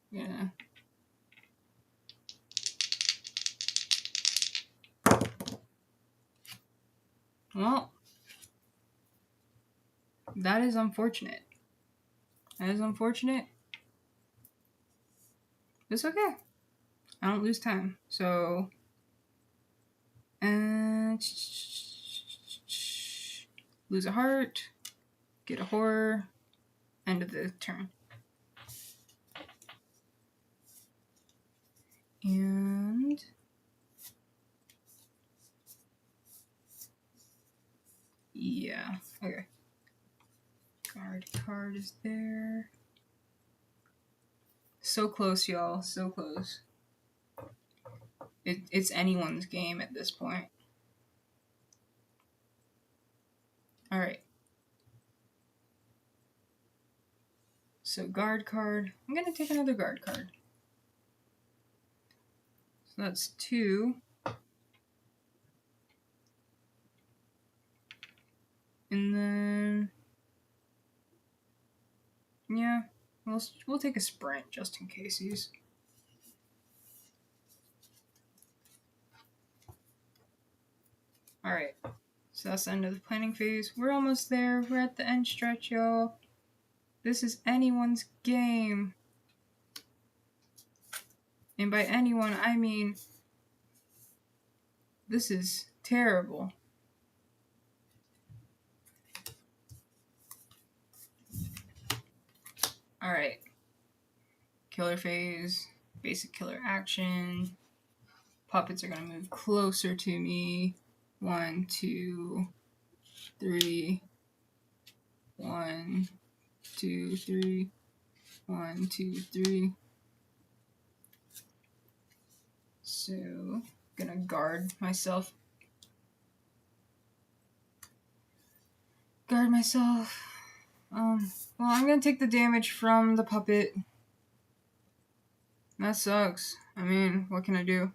Yeah. Well, that is unfortunate. That is unfortunate. It's okay. I don't lose time. So, and lose a heart, get a horror, end of the turn. And yeah, okay. Guard card is there. So close, y'all. So close. It's anyone's game at this point. Alright. So guard card. I'm going to take another guard card. So that's 2. And then... yeah. We'll take a sprint just in case he's... Alright. So that's the end of the planning phase. We're almost there. We're at the end stretch, y'all. This is anyone's game. And by anyone, I mean... this is terrible. Alright. Killer phase. Basic killer action. Puppets are going to move closer to me. 1, 2, 3. 1, 2, 3. 1, 2, 3. So, gonna guard myself. Well, I'm gonna take the damage from the puppet. That sucks. I mean, what can I do?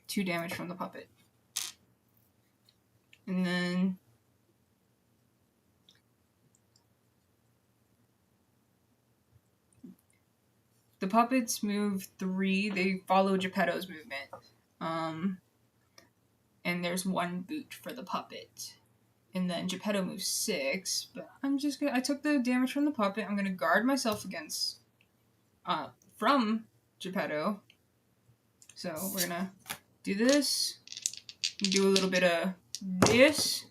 2 damage from the puppet. And then... the puppets move 3. They follow Geppetto's movement. and there's 1 boot for the puppet. And then Geppetto moves 6, but I took the damage from the puppet. I'm gonna guard myself against, from Geppetto. So we're gonna do this, do a little bit of this.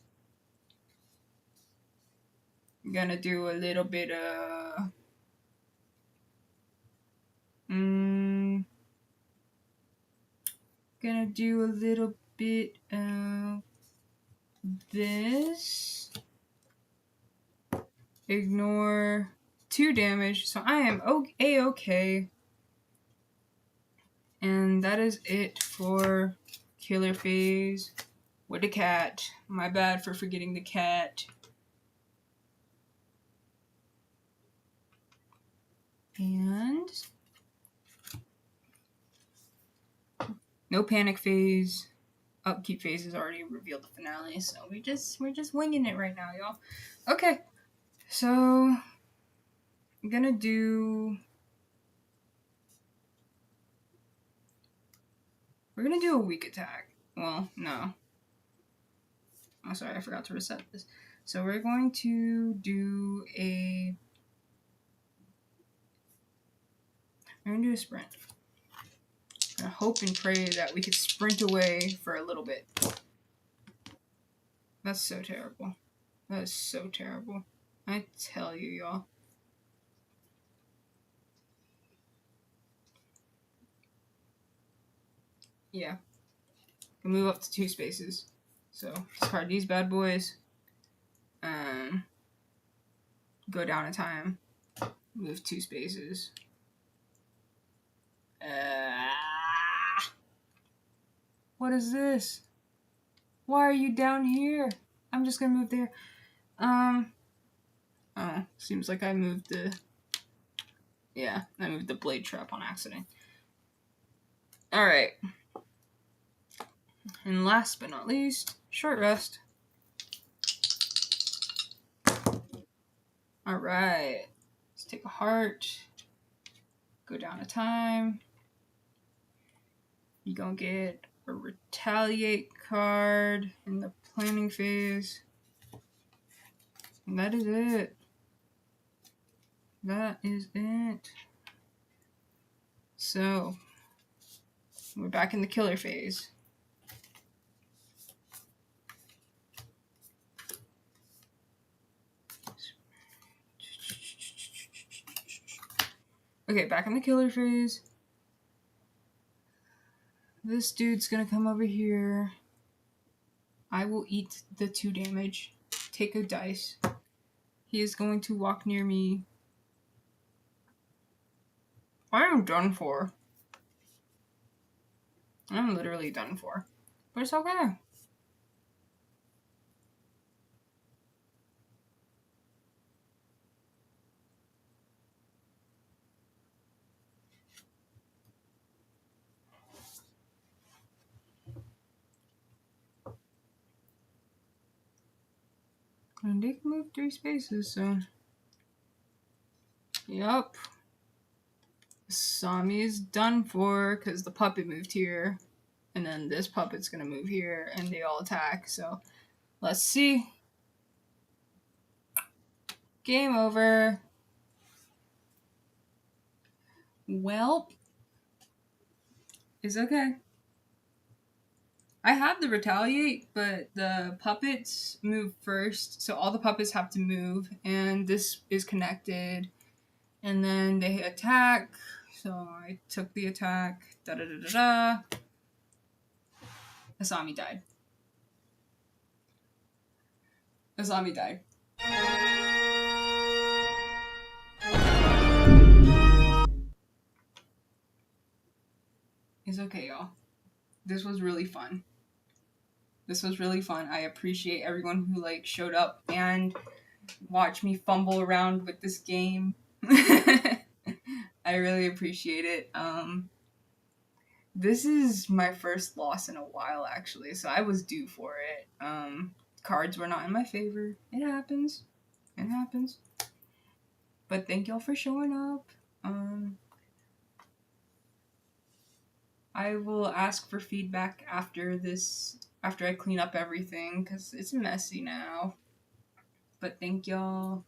I'm gonna do a little bit of, gonna do a little bit of this. Ignore 2 damage, so I am A-okay. And that is it for Killer Phase with the cat. My bad for forgetting the cat. And no panic phase. Upkeep phase has already revealed the finale, so we're just winging it right now, y'all. Okay, so I'm gonna do. We're gonna do a weak attack. Well, no. Oh, sorry, I forgot to reset this. So we're going to do a. We're gonna do a sprint. I hope and pray that we could sprint away for a little bit. That's so terrible. That is so terrible. I tell you, y'all. Yeah. We move up to 2 spaces. So discard these bad boys. Go down a time. Move 2 spaces. What is this? Why are you down here? I'm just gonna move there. Oh, seems like I moved the. Yeah, I moved the blade trap on accident. Alright. And last but not least, short rest. Alright. Let's take a heart. Go down a time. You gonna get a retaliate card in the planning phase. And that is it. That is it. So, we're back in the killer phase. Okay, back in the killer phase. This dude's gonna come over here. I will eat the 2 damage. Take a dice. He is going to walk near me. I am done for. I'm literally done for. But it's okay. And they can move 3 spaces, so. Yup. Asami is done for because the puppet moved here. And then this puppet's gonna move here and they all attack, so let's see. Game over. Well, it's okay. I have the retaliate, but the puppets move first, so all the puppets have to move, and this is connected. And then they attack, so I took the attack. Da da da da da. Asami died. Asami died. It's okay, y'all. This was really fun. I appreciate everyone who showed up and watched me fumble around with this game. I really appreciate it. This is my first loss in a while, actually, so I was due for it. Cards were not in my favor. It happens. But thank y'all for showing up. I will ask for feedback after this after I clean up everything, because it's messy now. But thank y'all.